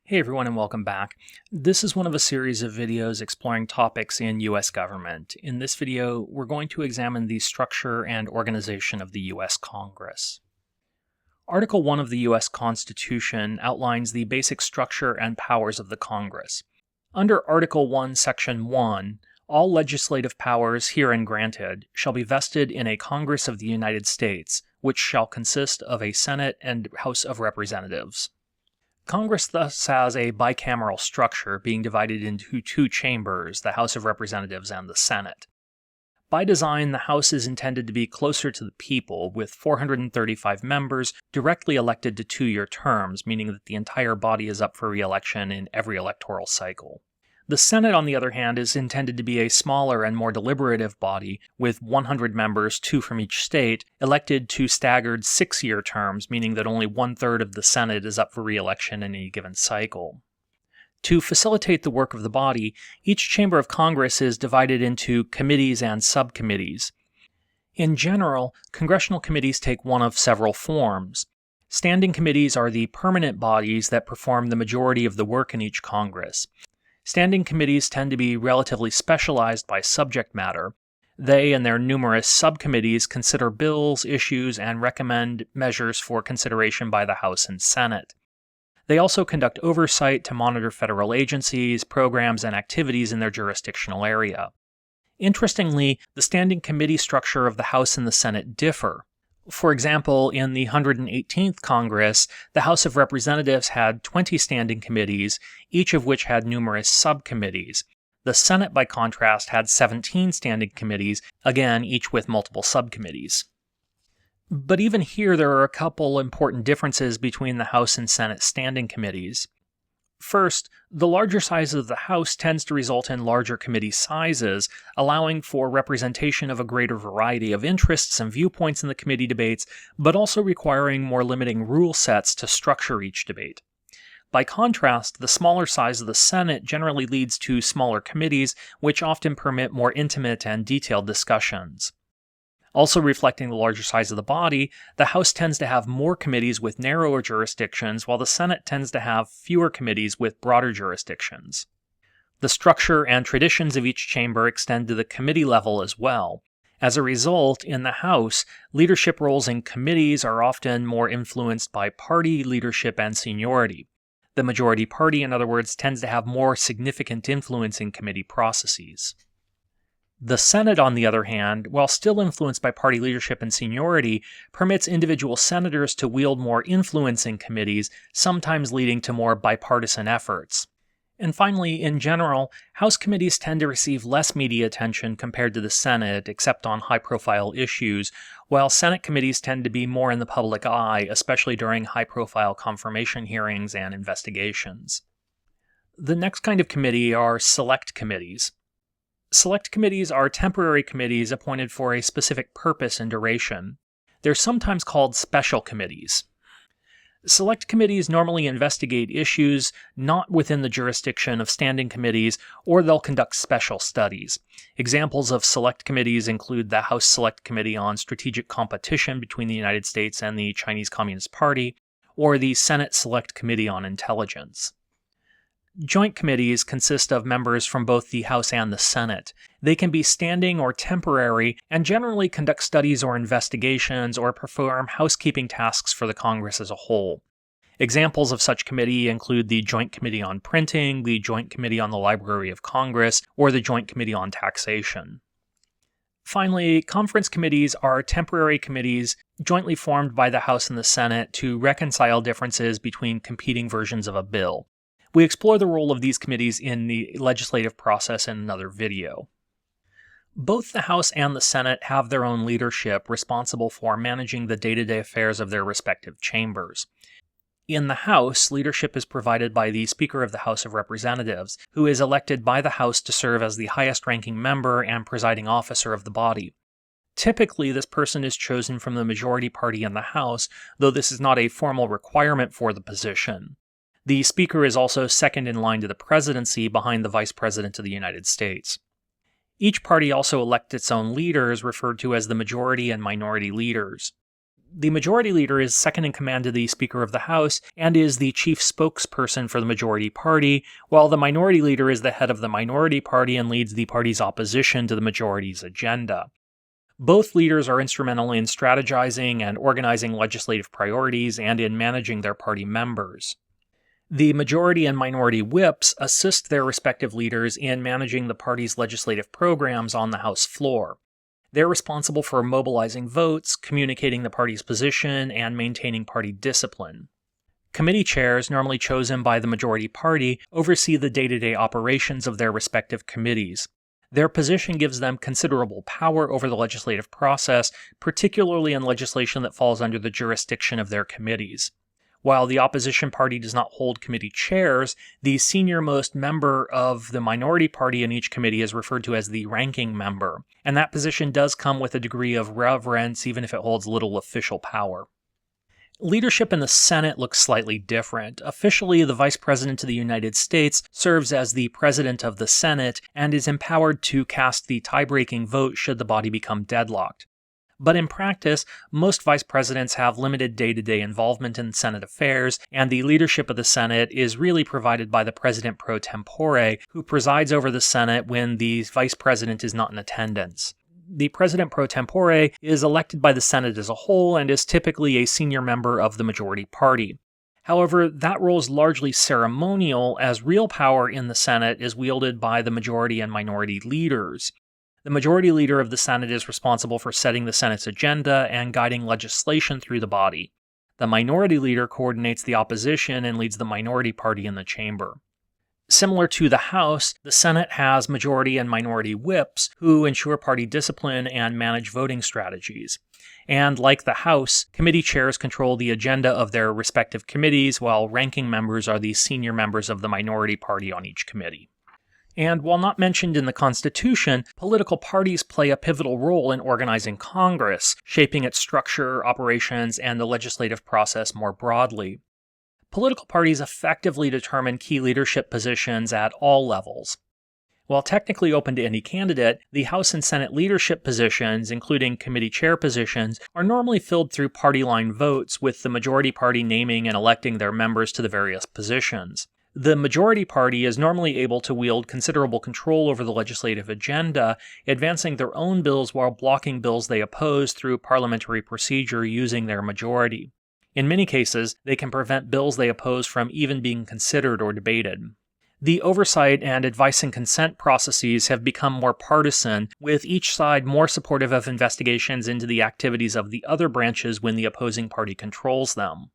Hey everyone and welcome back. This is one of a series of videos exploring topics in U.S. government. In this video, we're going to examine the structure and organization of the U.S. Congress. Article 1 of the U.S. Constitution outlines the basic structure and powers of the Congress. Under Article 1, Section 1, all legislative powers herein granted shall be vested in a Congress of the United States, which shall consist of a Senate and House of Representatives. Congress thus has a bicameral structure being divided into two chambers, the House of Representatives and the Senate. By design, the House is intended to be closer to the people, with 435 members directly elected to two-year terms, meaning that the entire body is up for re-election in every electoral cycle. The Senate, on the other hand, is intended to be a smaller and more deliberative body, with 100 members, 2 from each state, elected to staggered 6-year terms, meaning that only 1/3 of the Senate is up for re-election in any given cycle. To facilitate the work of the body, each chamber of Congress is divided into committees and subcommittees. In general, congressional committees take one of several forms. Standing committees are the permanent bodies that perform the majority of the work in each Congress. Standing committees tend to be relatively specialized by subject matter. They and their numerous subcommittees consider bills, issues, and recommend measures for consideration by the House and Senate. They also conduct oversight to monitor federal agencies, programs, and activities in their jurisdictional area. Interestingly, the standing committee structure of the House and the Senate differ. For example, in the 118th Congress, the House of Representatives had 20 standing committees, each of which had numerous subcommittees. The Senate, by contrast, had 17 standing committees, again, each with multiple subcommittees. But even here, there are a couple important differences between the House and Senate standing committees. First, the larger size of the House tends to result in larger committee sizes, allowing for representation of a greater variety of interests and viewpoints in the committee debates, but also requiring more limiting rule sets to structure each debate. By contrast, the smaller size of the Senate generally leads to smaller committees, which often permit more intimate and detailed discussions. Also reflecting the larger size of the body, the House tends to have more committees with narrower jurisdictions, while the Senate tends to have fewer committees with broader jurisdictions. The structure and traditions of each chamber extend to the committee level as well. As a result, in the House, leadership roles in committees are often more influenced by party leadership and seniority. The majority party, in other words, tends to have more significant influence in committee processes. The Senate, on the other hand, while still influenced by party leadership and seniority, permits individual senators to wield more influence in committees, sometimes leading to more bipartisan efforts. And finally, in general, House committees tend to receive less media attention compared to the Senate, except on high-profile issues, while Senate committees tend to be more in the public eye, especially during high-profile confirmation hearings and investigations. The next kind of committee are select committees. Select committees are temporary committees appointed for a specific purpose and duration. They're sometimes called special committees. Select committees normally investigate issues not within the jurisdiction of standing committees, or they'll conduct special studies. Examples of select committees include the House Select Committee on Strategic Competition between the United States and the Chinese Communist Party, or the Senate Select Committee on Intelligence. Joint committees consist of members from both the House and the Senate. They can be standing or temporary and generally conduct studies or investigations or perform housekeeping tasks for the Congress as a whole. Examples of such committee include the Joint Committee on Printing, the Joint Committee on the Library of Congress, or the Joint Committee on Taxation. Finally, conference committees are temporary committees jointly formed by the House and the Senate to reconcile differences between competing versions of a bill. We explore the role of these committees in the legislative process in another video. Both the House and the Senate have their own leadership responsible for managing the day-to-day affairs of their respective chambers. In the House, leadership is provided by the Speaker of the House of Representatives, who is elected by the House to serve as the highest-ranking member and presiding officer of the body. Typically, this person is chosen from the majority party in the House, though this is not a formal requirement for the position. The Speaker is also second in line to the presidency behind the Vice President of the United States. Each party also elects its own leaders, referred to as the majority and minority leaders. The majority leader is second in command to the Speaker of the House and is the chief spokesperson for the majority party, while the minority leader is the head of the minority party and leads the party's opposition to the majority's agenda. Both leaders are instrumental in strategizing and organizing legislative priorities and in managing their party members. The majority and minority whips assist their respective leaders in managing the party's legislative programs on the House floor. They're responsible for mobilizing votes, communicating the party's position, and maintaining party discipline. Committee chairs, normally chosen by the majority party, oversee the day-to-day operations of their respective committees. Their position gives them considerable power over the legislative process, particularly in legislation that falls under the jurisdiction of their committees. While the opposition party does not hold committee chairs, the senior-most member of the minority party in each committee is referred to as the ranking member, and that position does come with a degree of reverence even if it holds little official power. Leadership in the Senate looks slightly different. Officially, the Vice President of the United States serves as the President of the Senate and is empowered to cast the tie-breaking vote should the body become deadlocked. But in practice, most vice presidents have limited day-to-day involvement in Senate affairs, and the leadership of the Senate is really provided by the president pro tempore, who presides over the Senate when the vice president is not in attendance. The president pro tempore is elected by the Senate as a whole and is typically a senior member of the majority party. However, that role is largely ceremonial, as real power in the Senate is wielded by the majority and minority leaders. The majority leader of the Senate is responsible for setting the Senate's agenda and guiding legislation through the body. The minority leader coordinates the opposition and leads the minority party in the chamber. Similar to the House, the Senate has majority and minority whips who ensure party discipline and manage voting strategies. And like the House, committee chairs control the agenda of their respective committees, while ranking members are the senior members of the minority party on each committee. And while not mentioned in the Constitution, political parties play a pivotal role in organizing Congress, shaping its structure, operations, and the legislative process more broadly. Political parties effectively determine key leadership positions at all levels. While technically open to any candidate, the House and Senate leadership positions, including committee chair positions, are normally filled through party line votes, with the majority party naming and electing their members to the various positions. The majority party is normally able to wield considerable control over the legislative agenda, advancing their own bills while blocking bills they oppose through parliamentary procedure using their majority. In many cases, they can prevent bills they oppose from even being considered or debated. The oversight and advice and consent processes have become more partisan, with each side more supportive of investigations into the activities of the other branches when the opposing party controls them.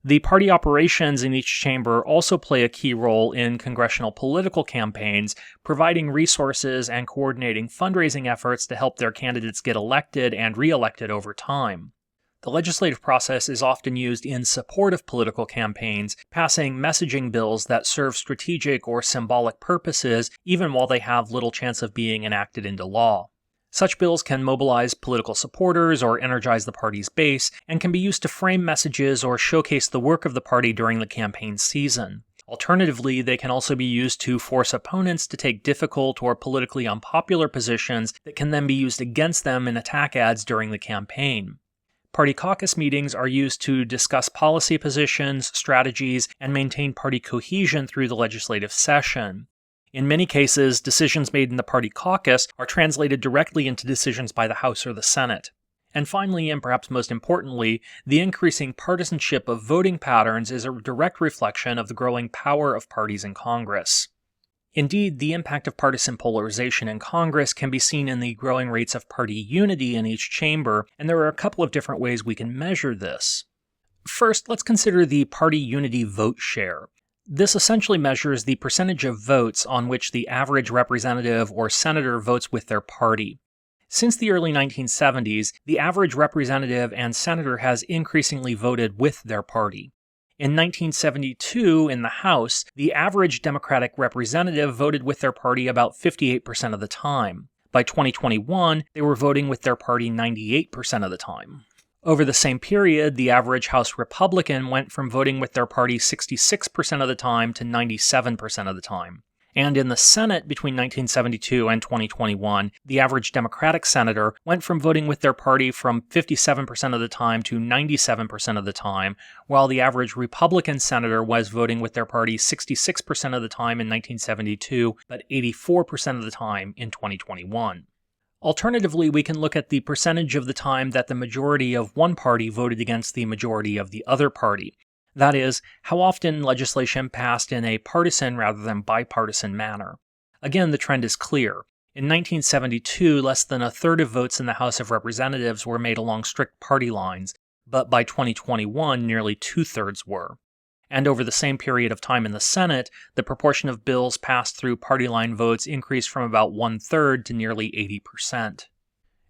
The party operations in each chamber also play a key role in congressional political campaigns, providing resources and coordinating fundraising efforts to help their candidates get elected and re-elected over time. The legislative process is often used in support of political campaigns, passing messaging bills that serve strategic or symbolic purposes even while they have little chance of being enacted into law. Such bills can mobilize political supporters or energize the party's base, and can be used to frame messages or showcase the work of the party during the campaign season. Alternatively, they can also be used to force opponents to take difficult or politically unpopular positions that can then be used against them in attack ads during the campaign. Party caucus meetings are used to discuss policy positions, strategies, and maintain party cohesion through the legislative session. In many cases, decisions made in the party caucus are translated directly into decisions by the House or the Senate. And finally, and perhaps most importantly, the increasing partisanship of voting patterns is a direct reflection of the growing power of parties in Congress. Indeed, the impact of partisan polarization in Congress can be seen in the growing rates of party unity in each chamber, and there are a couple of different ways we can measure this. First, let's consider the party unity vote share. This essentially measures the percentage of votes on which the average representative or senator votes with their party. Since the early 1970s, the average representative and senator has increasingly voted with their party. In 1972, in the House, the average Democratic representative voted with their party about 58% of the time. By 2021, they were voting with their party 98% of the time. Over the same period, the average House Republican went from voting with their party 66% of the time to 97% of the time. And in the Senate between 1972 and 2021, the average Democratic senator went from voting with their party from 57% of the time to 97% of the time, while the average Republican senator was voting with their party 66% of the time in 1972, but 84% of the time in 2021. Alternatively, we can look at the percentage of the time that the majority of one party voted against the majority of the other party. That is, how often legislation passed in a partisan rather than bipartisan manner. Again, the trend is clear. In 1972, less than a third of votes in the House of Representatives were made along strict party lines, but by 2021, nearly two-thirds were. And over the same period of time in the Senate, the proportion of bills passed through party line votes increased from about one-third to nearly 80%.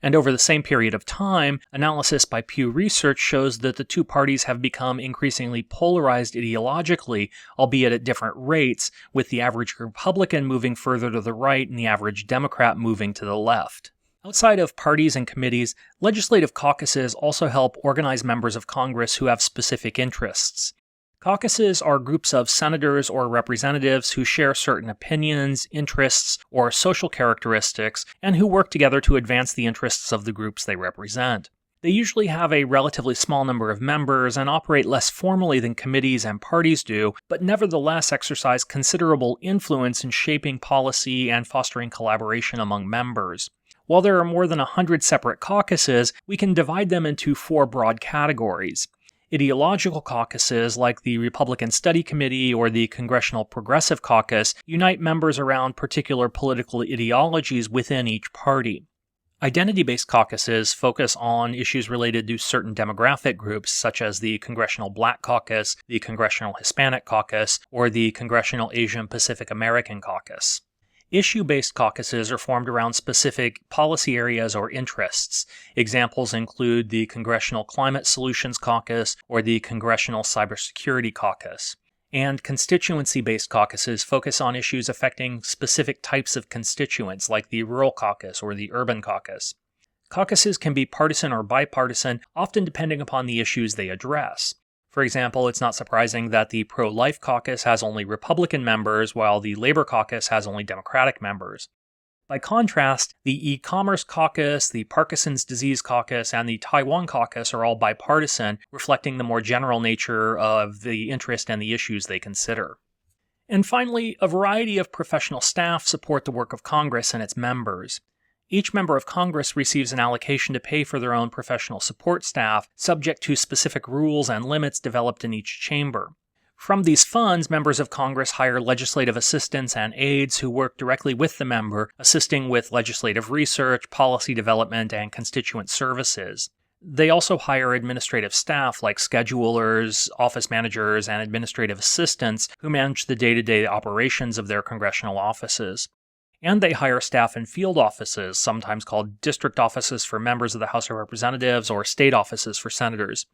And over the same period of time, analysis by Pew Research shows that the two parties have become increasingly polarized ideologically, albeit at different rates, with the average Republican moving further to the right and the average Democrat moving to the left. Outside of parties and committees, legislative caucuses also help organize members of Congress who have specific interests. Caucuses are groups of senators or representatives who share certain opinions, interests, or social characteristics, and who work together to advance the interests of the groups they represent. They usually have a relatively small number of members and operate less formally than committees and parties do, but nevertheless exercise considerable influence in shaping policy and fostering collaboration among members. While there are more than 100 separate caucuses, we can divide them into four broad categories. Ideological caucuses, like the Republican Study Committee or the Congressional Progressive Caucus, unite members around particular political ideologies within each party. Identity-based caucuses focus on issues related to certain demographic groups, such as the Congressional Black Caucus, the Congressional Hispanic Caucus, or the Congressional Asian Pacific American Caucus. Issue-based caucuses are formed around specific policy areas or interests. Examples include the Congressional Climate Solutions Caucus or the Congressional Cybersecurity Caucus. And constituency-based caucuses focus on issues affecting specific types of constituents, like the Rural Caucus or the Urban Caucus. Caucuses can be partisan or bipartisan, often depending upon the issues they address. For example, it's not surprising that the Pro-Life Caucus has only Republican members, while the Labor Caucus has only Democratic members. By contrast, the E-Commerce Caucus, the Parkinson's Disease Caucus, and the Taiwan Caucus are all bipartisan, reflecting the more general nature of the interest and the issues they consider. And finally, a variety of professional staff support the work of Congress and its members. Each member of Congress receives an allocation to pay for their own professional support staff, subject to specific rules and limits developed in each chamber. From these funds, members of Congress hire legislative assistants and aides who work directly with the member, assisting with legislative research, policy development, and constituent services. They also hire administrative staff like schedulers, office managers, and administrative assistants who manage the day-to-day operations of their congressional offices. And they hire staff in field offices, sometimes called district offices for members of the House of Representatives or state offices for senators.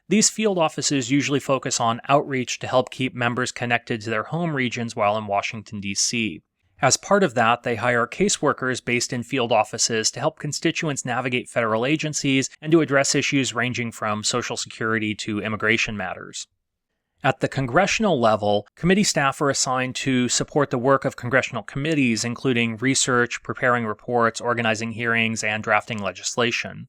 These field offices usually focus on outreach to help keep members connected to their home regions while in Washington, D.C. As part of that, they hire caseworkers based in field offices to help constituents navigate federal agencies and to address issues ranging from Social Security to immigration matters. At the congressional level, committee staff are assigned to support the work of congressional committees, including research, preparing reports, organizing hearings, and drafting legislation.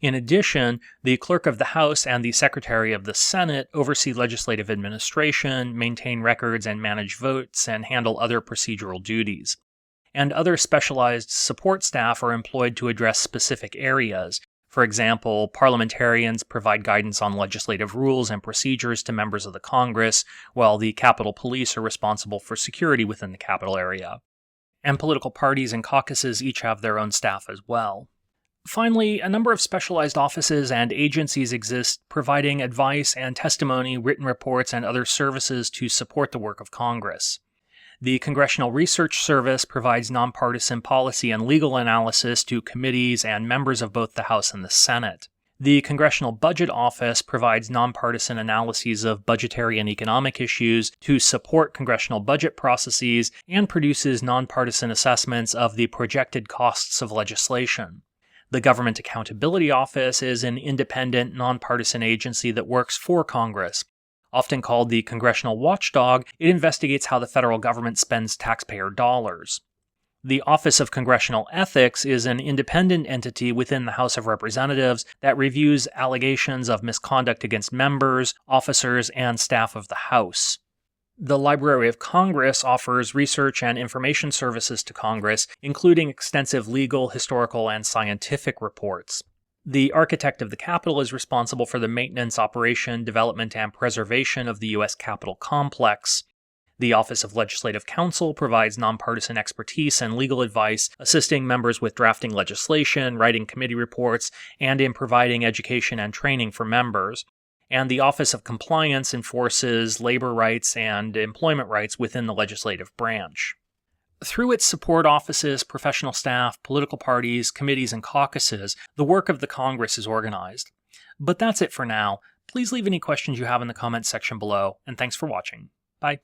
In addition, the Clerk of the House and the Secretary of the Senate oversee legislative administration, maintain records and manage votes, and handle other procedural duties. And other specialized support staff are employed to address specific areas. For example, parliamentarians provide guidance on legislative rules and procedures to members of the Congress, while the Capitol Police are responsible for security within the Capitol area. And political parties and caucuses each have their own staff as well. Finally, a number of specialized offices and agencies exist, providing advice and testimony, written reports, and other services to support the work of Congress. The Congressional Research Service provides nonpartisan policy and legal analysis to committees and members of both the House and the Senate. The Congressional Budget Office provides nonpartisan analyses of budgetary and economic issues to support congressional budget processes and produces nonpartisan assessments of the projected costs of legislation. The Government Accountability Office is an independent, nonpartisan agency that works for Congress. Often called the Congressional Watchdog, it investigates how the federal government spends taxpayer dollars. The Office of Congressional Ethics is an independent entity within the House of Representatives that reviews allegations of misconduct against members, officers, and staff of the House. The Library of Congress offers research and information services to Congress, including extensive legal, historical, and scientific reports. The architect of the Capitol is responsible for the maintenance, operation, development, and preservation of the U.S. Capitol complex. The Office of Legislative Counsel provides nonpartisan expertise and legal advice, assisting members with drafting legislation, writing committee reports, and in providing education and training for members. And the Office of Compliance enforces labor rights and employment rights within the legislative branch. Through its support offices, professional staff, political parties, committees, and caucuses, the work of the Congress is organized. But that's it for now. Please leave any questions you have in the comments section below, and thanks for watching. Bye.